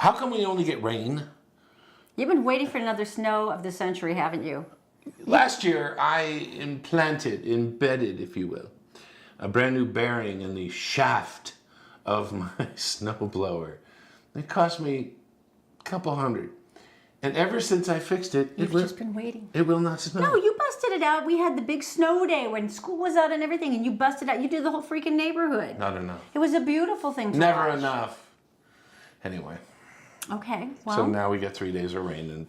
How come we only get rain? You've been waiting for another snow of the century, haven't you? Last year, I embedded, if you will, a brand new bearing in the shaft of my snowblower. It cost me a couple $100. And ever since I fixed it, You've just been waiting. It will not snow. No, you busted it out. We had the big snow day when school was out and everything, and you busted out. You did the whole freaking neighborhood. Not enough. It was a beautiful thing to Never watch. enough. Anyway. Okay, well. So now we get 3 days of rain and...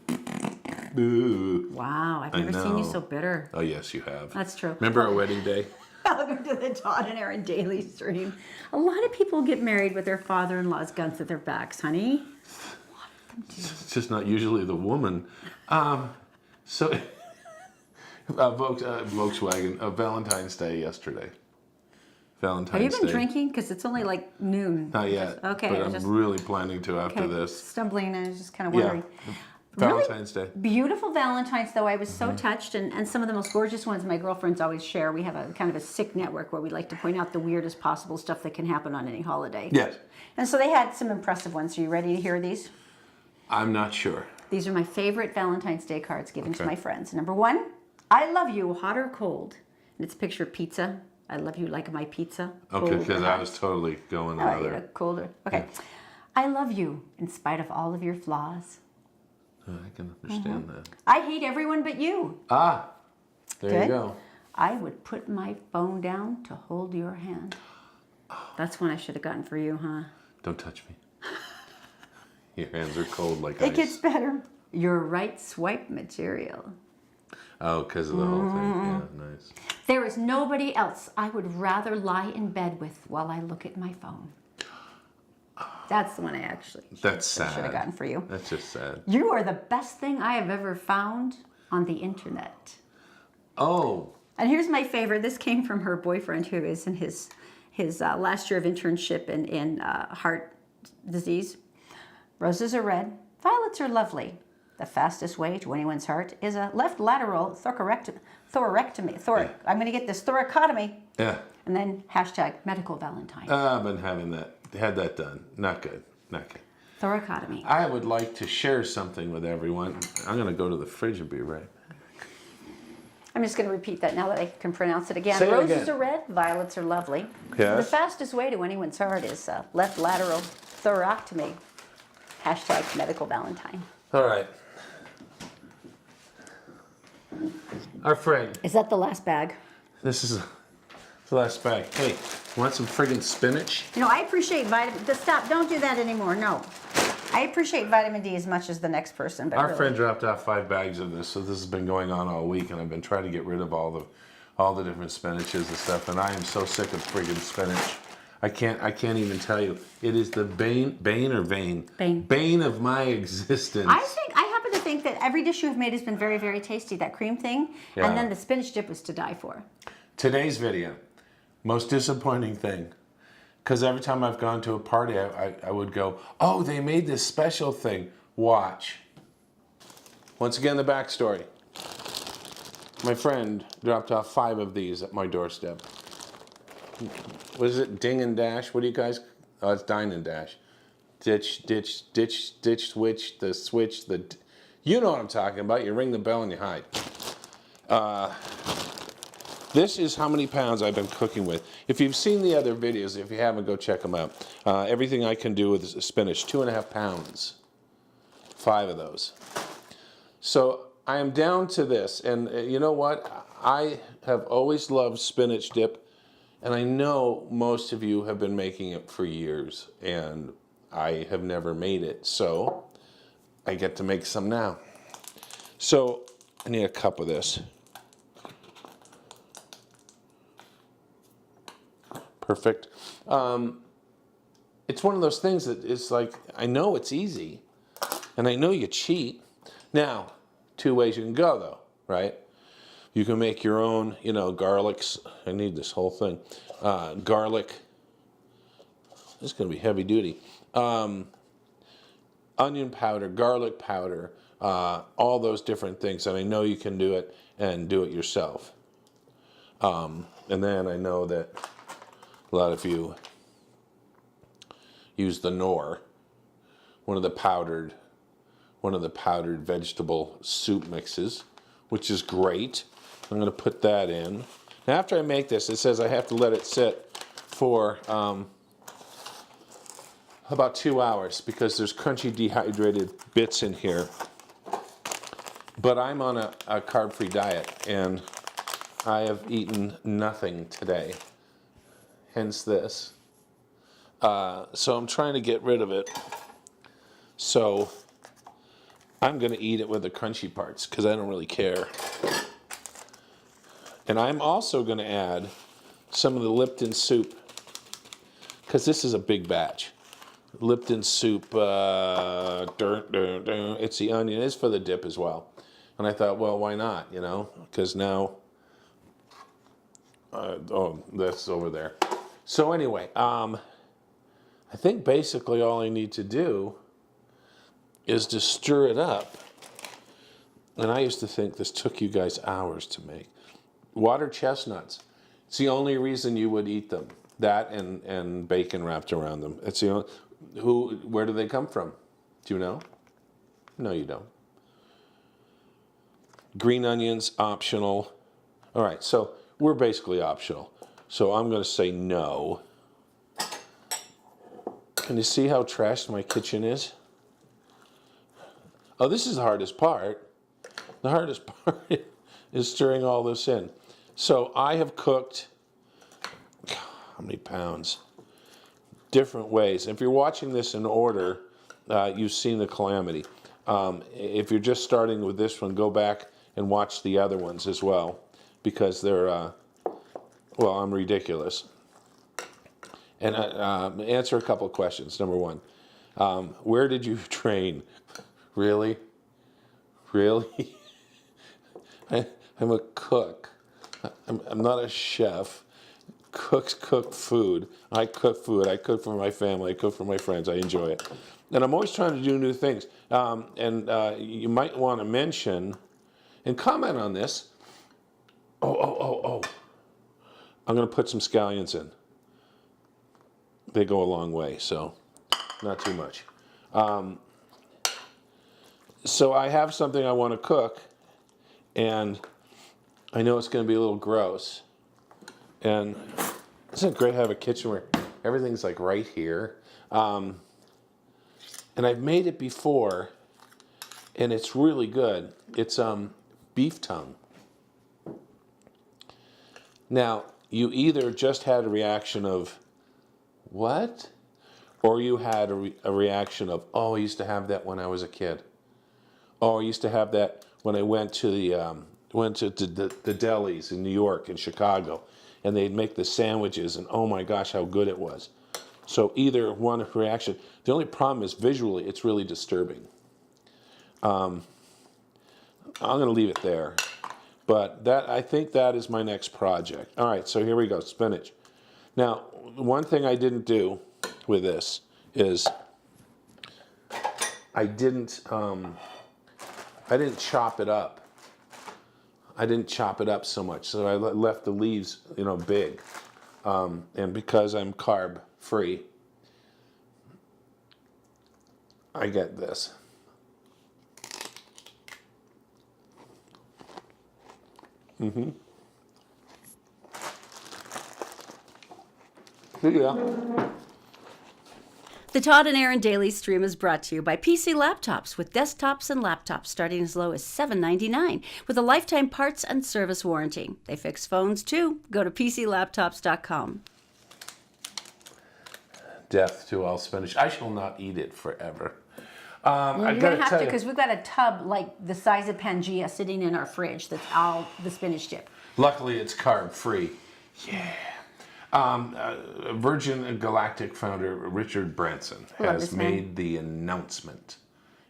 Ooh. Wow, I've never seen you so bitter. Oh, yes, you have. That's true. Remember our wedding day? Welcome to the Todd and Erin daily stream. A lot of people get married with their father-in-law's guns at their backs, honey. A lot of them do. It's just not usually the woman. Volkswagen, Valentine's Day yesterday. Valentine's Day. Have you been drinking? Because it's only like noon. Not yet. Okay. But I'm really planning to after this. Stumbling, I was just kind of wondering. Yeah. Valentine's Day. Beautiful Valentines, though. I was so touched, and some of the most gorgeous ones my girlfriends always share. We have a kind of a sick network where we like to point out the weirdest possible stuff that can happen on any holiday. Yes. And so they had some impressive ones. Are you ready to hear these? I'm not sure. These are my favorite Valentine's Day cards given to my friends. Number 1, I love you, hot or cold. And it's a picture of pizza. I love you like my pizza. Okay, because I was totally going another. Yeah, colder. Okay. Yeah. I love you in spite of all of your flaws. I can understand that. I hate everyone but you. Ah, there Good. you go. I would put my phone down to hold your hand. That's one I should have gotten for you, huh? Don't touch me. Your hands are cold like ice. It gets better. You're right swipe material. Oh, because of the whole thing. Yeah, nice. There is nobody else I would rather lie in bed with while I look at my phone. That's the one I actually That's sad. should have gotten for you. That's just sad. You are the best thing I have ever found on the internet. Oh. And here's my favorite. This came from her boyfriend who is in his last year of internship in heart disease. Roses are red. Violets are lovely. The fastest way to anyone's heart is a left lateral thoracotomy. I'm going to get this thoracotomy. Yeah. And then hashtag medical Valentine. I've been having that. Had that done. Not good. Not good. Thoracotomy. I would like to share something with everyone. I'm going to go to the fridge and be right back. I'm just going to repeat that now that I can pronounce it again. Say it Roses again. are red, violets are lovely. Yes. The fastest way to anyone's heart is left lateral thoracotomy. Hashtag medical Valentine. All right. Our friend. Is that the last bag? This is the last bag. Hey, want some friggin' spinach? You know, I appreciate vitamin... Stop, don't do that anymore, no. I appreciate vitamin D as much as the next person, but Our really. friend dropped off 5 bags of this, so this has been going on all week, and I've been trying to get rid of all the different spinaches and stuff, and I am so sick of friggin' spinach. I can't even tell you. It is the bane of my existence. I happen to think that every dish you've made has been very, very tasty. That cream thing, Yeah. and then the spinach dip was to die for. Today's video, most disappointing thing, because every time I've gone to a party, I would go, oh, they made this special thing. Watch. Once again, the backstory. My friend dropped off 5 of these at my doorstep. What is it? Ding and dash? What do you guys? Oh, it's dine and dash. Ditch, switch, you know what I'm talking about. You ring the bell and you hide. This is how many pounds I've been cooking with. If you've seen the other videos, if you haven't, go check them out. Everything I can do with spinach, 2.5 pounds. 5 of those. So I am down to this, and you know what? I have always loved spinach dip. And I know most of you have been making it for years, and I have never made it, so I get to make some now. So I need a cup of this. Perfect. It's one of those things that it's like, I know it's easy, and I know you cheat. Now, 2 ways you can go, though, right? You can make your own, garlics. I need this whole thing. Garlic. This is going to be heavy duty. Onion powder, garlic powder, all those different things. And I know you can do it and do it yourself. And then I know that a lot of you use the Knorr. one of the powdered vegetable soup mixes, which is great. I'm going to put that in. Now, after I make this, it says I have to let it sit for about 2 hours because there's crunchy dehydrated bits in here. But I'm on a carb-free diet, and I have eaten nothing today, hence this. So I'm trying to get rid of it. So I'm going to eat it with the crunchy parts because I don't really care. And I'm also going to add some of the Lipton soup because this is a big batch. Lipton soup, it's the onion. It's for the dip as well. And I thought, well, why not, you know? Because now, oh, that's over there. So anyway, I think basically all I need to do is to stir it up. And I used to think this took you guys hours to make. Water chestnuts. It's the only reason you would eat them. That and bacon wrapped around them. It's the only, where do they come from? Do you know? No, you don't. Green onions, optional. All right, so we're basically optional. So I'm going to say no. Can you see how trashed my kitchen is? Oh, this is the hardest part. The hardest part is stirring all this in. So I have cooked, how many pounds? Different ways. If you're watching this in order, you've seen the calamity. If you're just starting with this one, go back and watch the other ones as well, because they're, well, I'm ridiculous. And answer a couple of questions. Number one, where did you train? Really? Really? I'm a cook. I'm not a chef. Cooks cook food. I cook food. I cook for my family. I cook for my friends. I enjoy it. And I'm always trying to do new things. You might want to mention and comment on this. Oh. I'm going to put some scallions in. They go a long way, so not too much. So I have something I want to cook, and I know it's going to be a little gross. And isn't it great to have a kitchen where everything's like right here? And I've made it before, and it's really good. It's beef tongue. Now, you either just had a reaction of, what? Or you had a reaction of, oh, I used to have that when I was a kid. Oh, I used to have that when I went to the delis in New York and Chicago, and they'd make the sandwiches, and oh my gosh, how good it was. So either one reaction. The only problem is visually, it's really disturbing. I'm going to leave it there. But I think that is my next project. All right, so here we go, spinach. Now, one thing I didn't do with this is I didn't chop it up. I didn't chop it up so much, so I left the leaves, big. And because I'm carb free, I get this. Yeah. The Todd and Erin Daily Stream is brought to you by PC Laptops, with desktops and laptops starting as low as $7.99 with a lifetime parts and service warranty. They fix phones too. Go to PCLaptops.com. Death to all spinach. I shall not eat it forever. You're going to have to, because we've got a tub like the size of Pangea sitting in our fridge that's all the spinach dip. Luckily, it's carb free. Yeah. Virgin Galactic founder Richard Branson has made the announcement.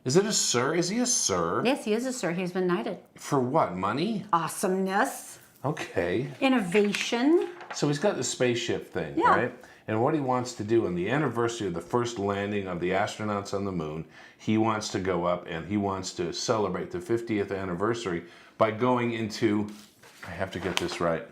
Is it a sir? Is he a sir? Yes, he is a sir. He's been knighted. For what? Money? Awesomeness. Okay. Innovation. So he's got the spaceship thing, Yeah. right? And what he wants to do on the anniversary of the first landing of the astronauts on the moon, he wants to go up and he wants to celebrate the 50th anniversary by going into, I have to get this right,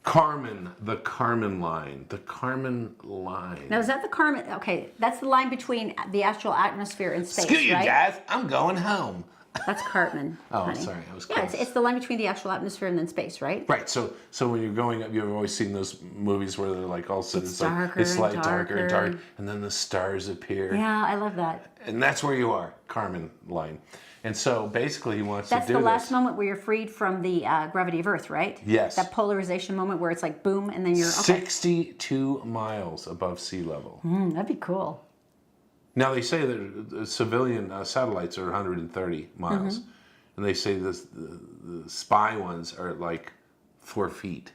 Carmen, the Carmen line. The Carmen line. Now, is that the Carmen? Okay, that's the line between the astral atmosphere and space, Screw you right? guys, I'm going home. That's Cartman. Oh, honey. sorry, I was Yeah, close. it's the line between the actual atmosphere and then space, right? Right, so when you're going up, you've always seen those movies where they're like all of a sudden It's like darker it's and like darker and darker. darker, and then the stars appear. Yeah, I love that. And that's where you are, Carmen line. And so basically he wants That's to do the last this. moment where you're freed from the gravity of Earth, right? Yes. That polarization moment where it's like boom, and then you're okay. 62 miles above sea level. That'd be cool. Now they say that civilian satellites are 130 miles, and they say the spy ones are like 4 feet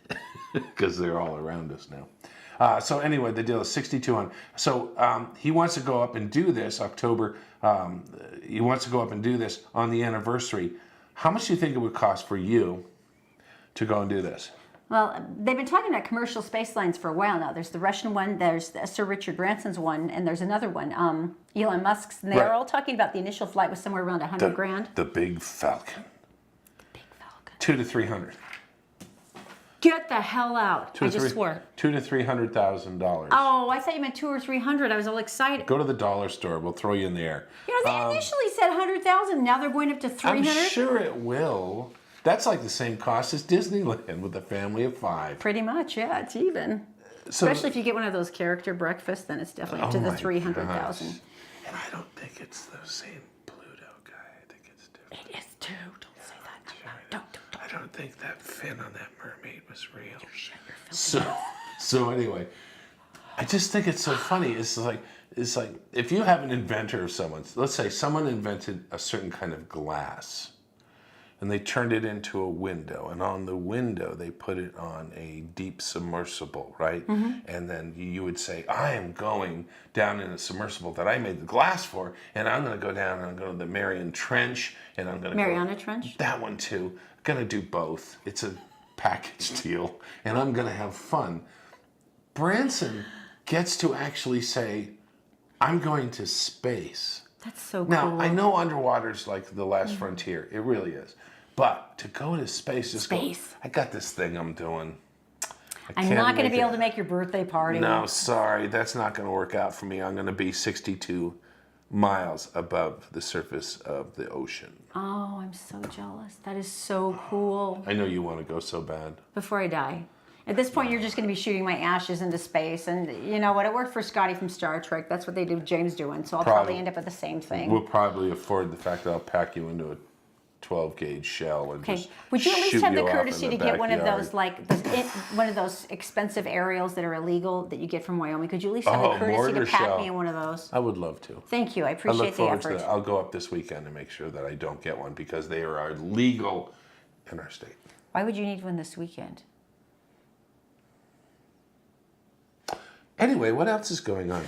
because they're all around us now. So anyway, the deal is 6,200. So he wants to go up and do this October. He wants to go up and do this on the anniversary. How much do you think it would cost for you to go and do this? Well, they've been talking about commercial space lines for a while now. There's the Russian one, there's Sir Richard Branson's one, and there's another one, Elon Musk's. And they're Right. all talking about the initial flight was somewhere around 100 grand. The Big Falcon. Big Falcon. 200 to 300. Get the hell out. I just swore. $200,000 to $300,000. Oh, I thought you meant 200 or 300. I was all excited. Go to the dollar store. We'll throw you in the air. You know, they initially said 100,000. Now they're going up to 300. I'm sure it will. That's like the same cost as Disneyland with a family of 5. Pretty much, yeah. It's even. So, Especially if you get one of those character breakfasts, then it's definitely up to the my 300,000. gosh. And I don't think it's the same Pluto guy. I think it's different. It is too. Don't say that. No, don't. I don't think that fin on that mermaid was real. Shut your filthy So anyway, I just think it's so funny. It's like if you have an inventor of someone's, let's say someone invented a certain kind of glass, and they turned it into a window, and on the window they put it on a deep submersible, right? And then you would say, I am going down in a submersible that I made the glass for, and I'm going to go down and I'm going to the Mariana Trench, and I'm going to Mariana Trench? that one too. Going to do both. It's a package deal, and I'm going to have fun. Branson gets to actually say, I'm going to space. That's so cool. Now, I know underwater's like the last frontier. It really is. But to go to space, just Space. go, I got this thing I'm doing. I'm not going to be able to make your birthday party. No, sorry. That's not going to work out for me. I'm going to be 62 miles above the surface of the ocean. Oh, I'm so jealous. That is so cool. I know you want to go so bad. Before I die. At this point, you're just going to be shooting my ashes into space. And you know what? It worked for Scotty from Star Trek. That's what they did with James doing. So I'll probably end up with the same thing. We'll probably afford the fact that I'll pack you into a 12-gauge shell and Okay. just Would you at least shoot have the you off in courtesy to the get one of backyard. those, one of those expensive aerials that are illegal that you get from Wyoming? Could you at least have Oh, the courtesy to mortar pack shell. me in one of those? I would love to. Thank you. I I appreciate look the forward to effort. that. I'll go up this weekend and make sure that I don't get one because they are illegal in our state. Why would you need one this weekend? Anyway, what else is going on?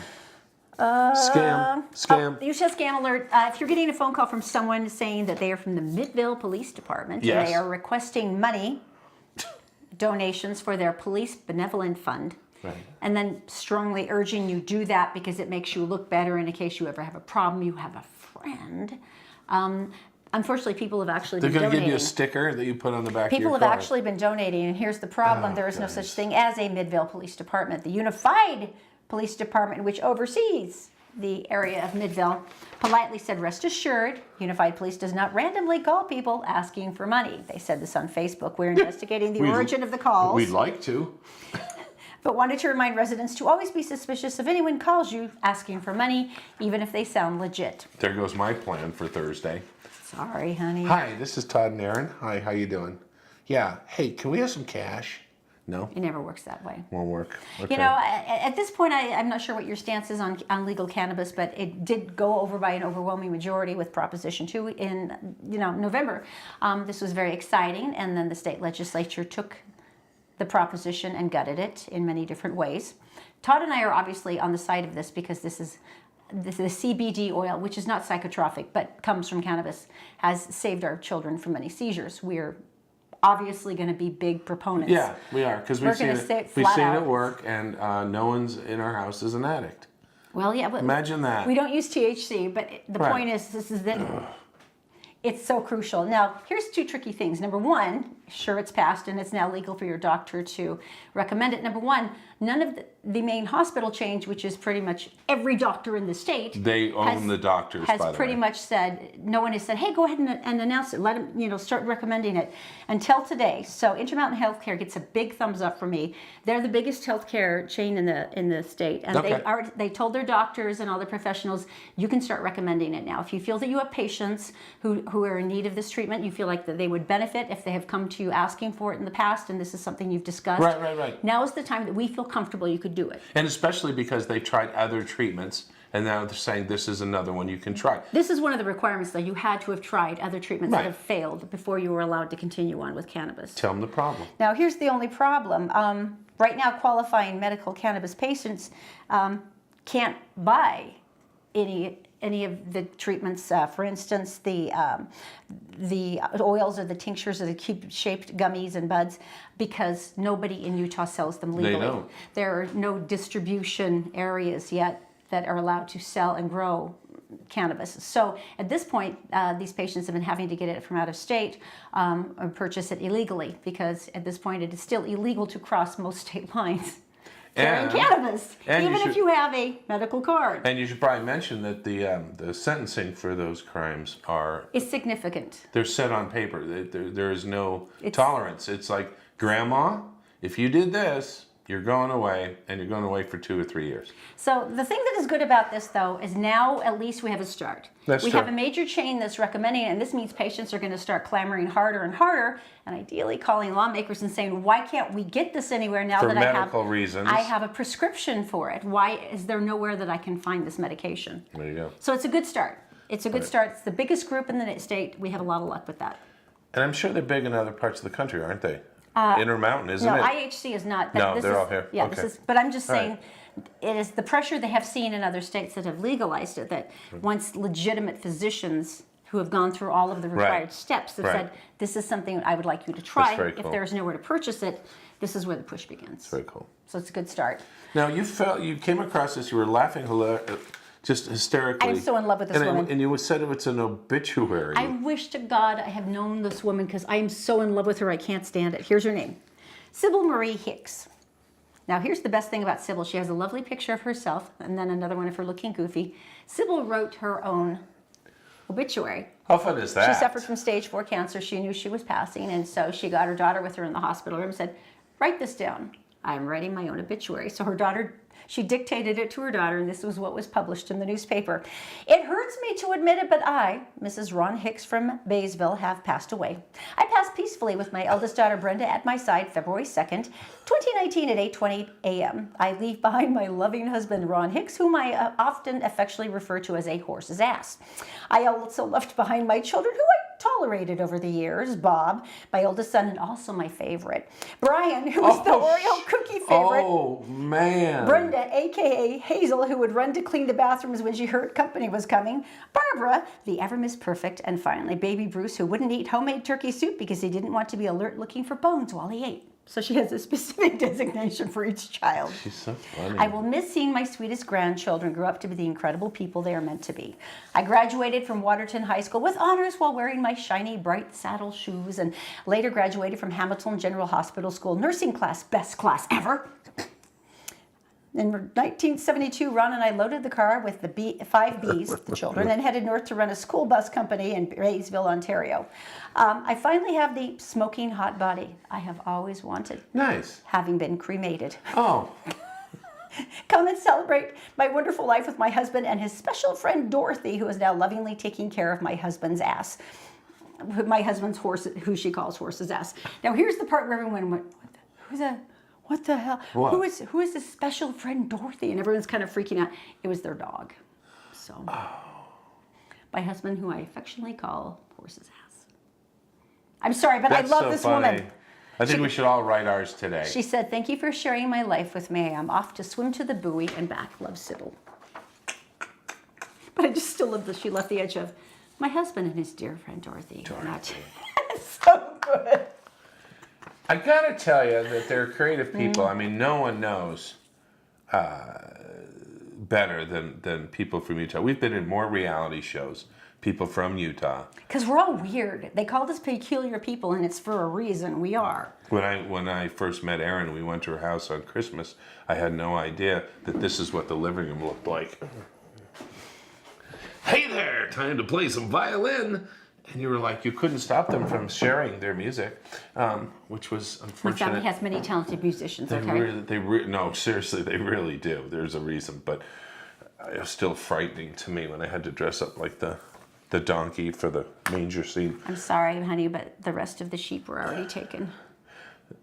Scam. Oh, you said scam alert. If you're getting a phone call from someone saying that they are from the Midville Police Department, Yes. and they are requesting money, donations for their police benevolent fund, Right. and then strongly urging you do that because it makes you look better, and in case you ever have a problem, you have a friend. Unfortunately, people have actually They're been going to give donating. you a sticker that you put on the back of People your have car. actually been donating, and here's the problem. Oh, There is no goodness. such thing as a Midville Police Department. The Unified Police Department, which oversees the area of Midville, politely said, rest assured, Unified Police does not randomly call people asking for money. They said this on Facebook. We're investigating the origin of the calls, We'd like to. but wanted to remind residents to always be suspicious if anyone calls you asking for money, even if they sound legit. There goes my plan for Thursday. Sorry, honey. Hi, this is Todd and Erin. Hi, how you doing? Yeah. Hey, can we have some cash? No? It never works that way. Won't work. Okay. You know, at this point, I'm not sure what your stance is on legal cannabis, but it did go over by an overwhelming majority with Proposition 2 in November. This was very exciting, and then the state legislature took the proposition and gutted it in many different ways. Todd and I are obviously on the side of this because this is the CBD oil, which is not psychotropic but comes from cannabis, has saved our children from many seizures. We're obviously going to be big proponents. Yeah, we are, because We're we've seen gonna say it. it We've flat seen out. it work, and no one's in our house is an addict. Well, yeah, but Imagine that. we don't use THC, but the Right. point is, this is that It's so crucial. Now, here's two tricky things. Number one, sure, it's passed and it's now legal for your doctor to recommend it. Number one, none of the main hospital chains, which is pretty much every doctor in the state, They own the doctors, by the has pretty way. much said, no one has said, hey, go ahead and announce it. Let them, start recommending it until today. So Intermountain Healthcare gets a big thumbs up for me. They're the biggest healthcare chain in the state, and Okay. they told their doctors and all the professionals, you can start recommending it now. If you feel that you have patients who are in need of this treatment, you feel like that they would benefit if they have come to you asking for it in the past, and this is something you've discussed. Right. Now is the time that we feel comfortable you could do it. And especially because they tried other treatments, and now they're saying this is another one you can try. This is one of the requirements, though. You had to have tried other treatments Right. that have failed before you were allowed to continue on with cannabis. Tell them the problem. Now, here's the only problem. Right now, qualifying medical cannabis patients can't buy any of the treatments. For instance, the oils or the tinctures or the cube-shaped gummies and buds, because nobody in Utah sells them legally. They don't. There are no distribution areas yet that are allowed to sell and grow cannabis. So at this point, these patients have been having to get it from out of state or purchase it illegally, because at this point it is still illegal to cross most state lines carrying cannabis, even if you have a medical card. And you should probably mention that the sentencing for those crimes It's significant. they're set on paper. There is no tolerance. It's like, Grandma, if you did this, you're going away, and you're going away for 2 or 3 years. So the thing that is good about this, though, is now at least we have a start. That's we true. have a major chain that's recommending it, and this means patients are going to start clamoring harder and harder, and ideally calling lawmakers and saying, why can't we get this anywhere now For that medical reasons. I have a prescription for it? Why is there nowhere that I can find this medication? There you go. So it's a good start. It's a good start. It's the biggest group in the state. We have a lot of luck with that. And I'm sure they're big in other parts of the country, aren't they? Intermountain, isn't No, it? IHC is not. No, this they're is, all here. Yeah, Okay. this is. But I'm just All saying, right. it is the pressure they have seen in other states that have legalized it. That once legitimate physicians who have gone through all of the required Right. steps have Right. said, "This is something I would like you to try." very If cool. there is nowhere to purchase it, this is where the push begins. Very cool. So it's a good start. Now, you came across this, you were laughing just hysterically. I'm so in love with this and woman. And you said it's an obituary. I wish to God I have known this woman, because I am so in love with her. I can't stand it. Here's her name. Sybil Marie Hicks. Now, here's the best thing about Sybil. She has a lovely picture of herself, and then another one of her looking goofy. Sybil wrote her own obituary. How fun is that? She suffered from stage 4 cancer. She knew she was passing, and so she got her daughter with her in the hospital room and said, write this down. I'm writing my own obituary. So her daughter, she dictated it to her daughter, and this was what was published in the newspaper. It hurts me to admit it, but I, Mrs. Ron Hicks from Baysville, have passed away. I passed peacefully with my eldest daughter, Brenda, at my side February 2nd, 2019 at 8:20 a.m. I leave behind my loving husband, Ron Hicks, whom I often affectionately refer to as a horse's ass. I also left behind my children, who I tolerated over the years, Bob, my oldest son, and also my favorite, Brian, who was the Oreo cookie favorite, Oh, man. Brenda, a.k.a. Hazel, who would run to clean the bathrooms when she heard company was coming, Barbara, the ever Miss Perfect, and finally baby Bruce, who wouldn't eat homemade turkey soup because he didn't want to be alert looking for bones while he ate. So she has a specific designation for each child. She's so funny. I will miss seeing my sweetest grandchildren grow up to be the incredible people they are meant to be. I graduated from Waterton High School with honors while wearing my shiny, bright saddle shoes, and later graduated from Hamilton General Hospital School nursing class, best class ever. In 1972, Ron and I loaded the car with the 5 Bs, the children, and headed north to run a school bus company in Baysville, Ontario. I finally have the smoking hot body I have always wanted, Nice. having been cremated. Oh, Come and celebrate my wonderful life with my husband and his special friend Dorothy, who is now lovingly taking care of my husband's ass. My husband's horse, who she calls horse's ass. Now here's the part where everyone went, what the hell? What? Who is this special friend Dorothy? And everyone's kind of freaking out. It was their dog. So my husband, who I affectionately call horse's ass. I'm sorry, but that's I love so this funny. woman. I think we should all write ours today. She said, thank you for sharing my life with me. I'm off to swim to the buoy and back. Love, Sybil. But I just still love that she left the edge of my husband and his dear friend Dorothy. Not so good. I gotta tell you that they're creative people. I mean, no one knows better than people from Utah. We've been in more reality shows, people from Utah. Because we're all weird. They called us peculiar people, and it's for a reason. We are. When I first met Erin, we went to her house on Christmas. I had no idea that this is what the living room looked like. Hey there, time to play some violin. And you were like, you couldn't stop them from sharing their music, which was My unfortunate. family has many talented musicians, okay? No, seriously, they really do. There's a reason, but it was still frightening to me when I had to dress up like the donkey for the manger scene. I'm sorry, honey, but the rest of the sheep were already taken.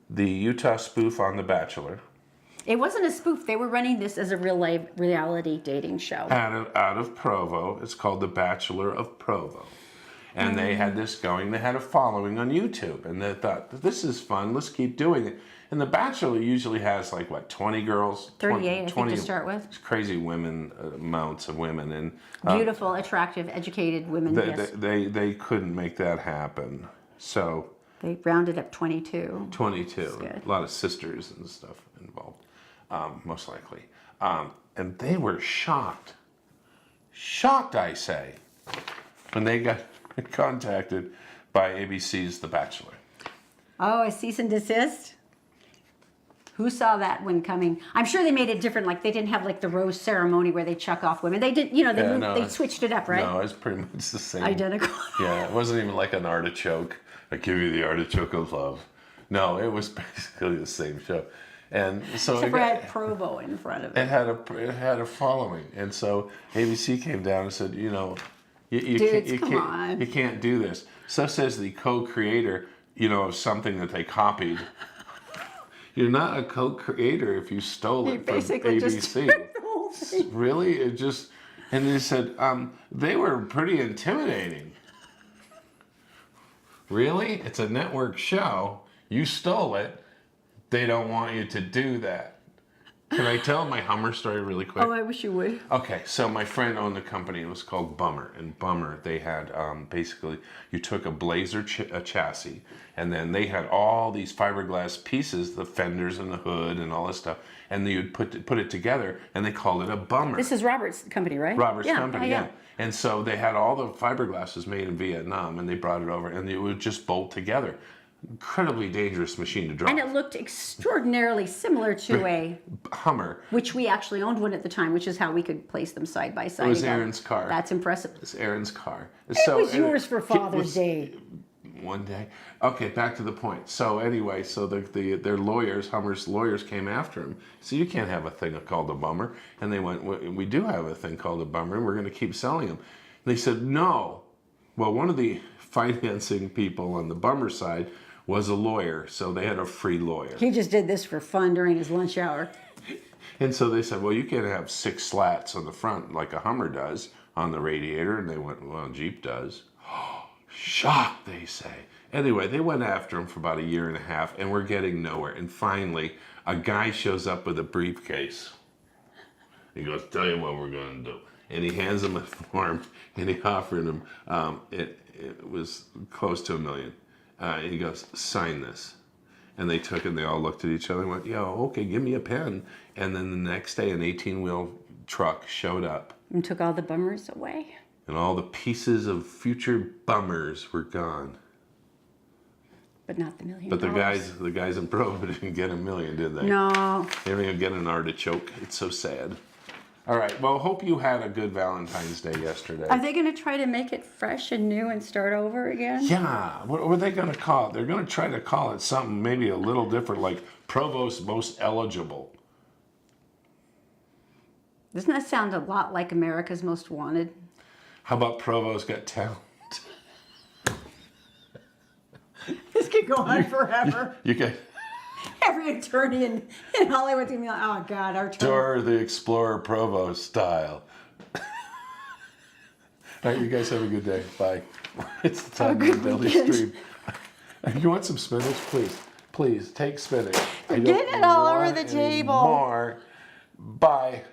The Utah spoof on The Bachelor. It wasn't a spoof. They were running this as a real life reality dating show. Out of Provo. It's called The Bachelor of Provo. And they had this going. They had a following on YouTube. And they thought, this is fun. Let's keep doing it. And The Bachelor usually has 20 girls? 38, 20, I think, to start with. Crazy women, amounts of women. And Beautiful, attractive, educated women, yes. They couldn't make that happen. So... They rounded up 22. 22. Good. A lot of sisters and stuff involved, most likely. And they were shocked. Shocked, I say, when they got contacted by ABC's The Bachelor. Oh, a cease and desist? Who saw that one coming? I'm sure they made it different. Like they didn't have the rose ceremony where they chuck off women. They did, they switched it up, right? No, it's pretty much the same. Identical. Yeah, it wasn't even like an artichoke. I give you the artichoke of love. No, it was basically the same show. And so Except for it had Provo in front of it. It had a following. And so ABC came down and said, you can't do this. So says the co-creator, of something that they copied. You're not a co-creator if you stole it from basically ABC. just took the whole thing. Really? And they said, they were pretty intimidating. Really? It's a network show. You stole it. They don't want you to do that. Can I tell my Hummer story really quick? Oh, I wish you would. Okay, so my friend owned a company. It was called Bummer. And Bummer, they had basically, you took a Blazer chassis, and then they had all these fiberglass pieces, the fenders and the hood and all this stuff, and then you'd put it together, and they called it a Bummer. This is Robert's company, right? Robert's company, yeah. And so they had all the fiberglasses made in Vietnam, and they brought it over, and it would just bolt together. Incredibly dangerous machine to drive. And it looked extraordinarily similar to a Hummer. Which we actually owned one at the time, which is how we could place them side by side. It was Erin's car. That's impressive. It's Erin's car. It was yours for Father's Day. One day. Okay, back to the point. So anyway, their lawyers, Hummer's lawyers, came after him. So you can't have a thing called a Bummer. And they went, we do have a thing called a Bummer, and we're going to keep selling them. And they said, no. Well, one of the financing people on the Bummer side was a lawyer, so they had a free lawyer. He just did this for fun during his lunch hour. And so they said, well, you can't have 6 slats on the front like a Hummer does on the radiator. And they went, well, Jeep does. Shocked, they say. Anyway, they went after him for about 1.5 years, and we're getting nowhere. And finally, a guy shows up with a briefcase. He goes, tell you what we're going to do. And he hands him a form, and he offered him, it was close to $1 million. And he goes, sign this. And they took it, and they all looked at each other and went, yo, okay, give me a pen. And then the next day, an 18-wheel truck showed up. And took all the bummers away. And all the pieces of future bummers were gone. But not the $1 million. But the guys in Provo didn't get $1 million, did they? No. They didn't even get an artichoke. It's so sad. All right. Well, hope you had a good Valentine's Day yesterday. Are they going to try to make it fresh and new and start over again? Yeah. What were they going to call it? They're going to try to call it something maybe a little different, like Provo's Most Eligible. Doesn't that sound a lot like America's Most Wanted? How about Provo's Got Talent? This could go on forever. You can. Every attorney in Hollywood's going to be like, oh, God, our attorney. Dora the Explorer Provo style. All right, you guys have a good day. Bye. It's the time of the daily stream. You want some spinach? Please take spinach. You're getting it all over the table. More. Bye.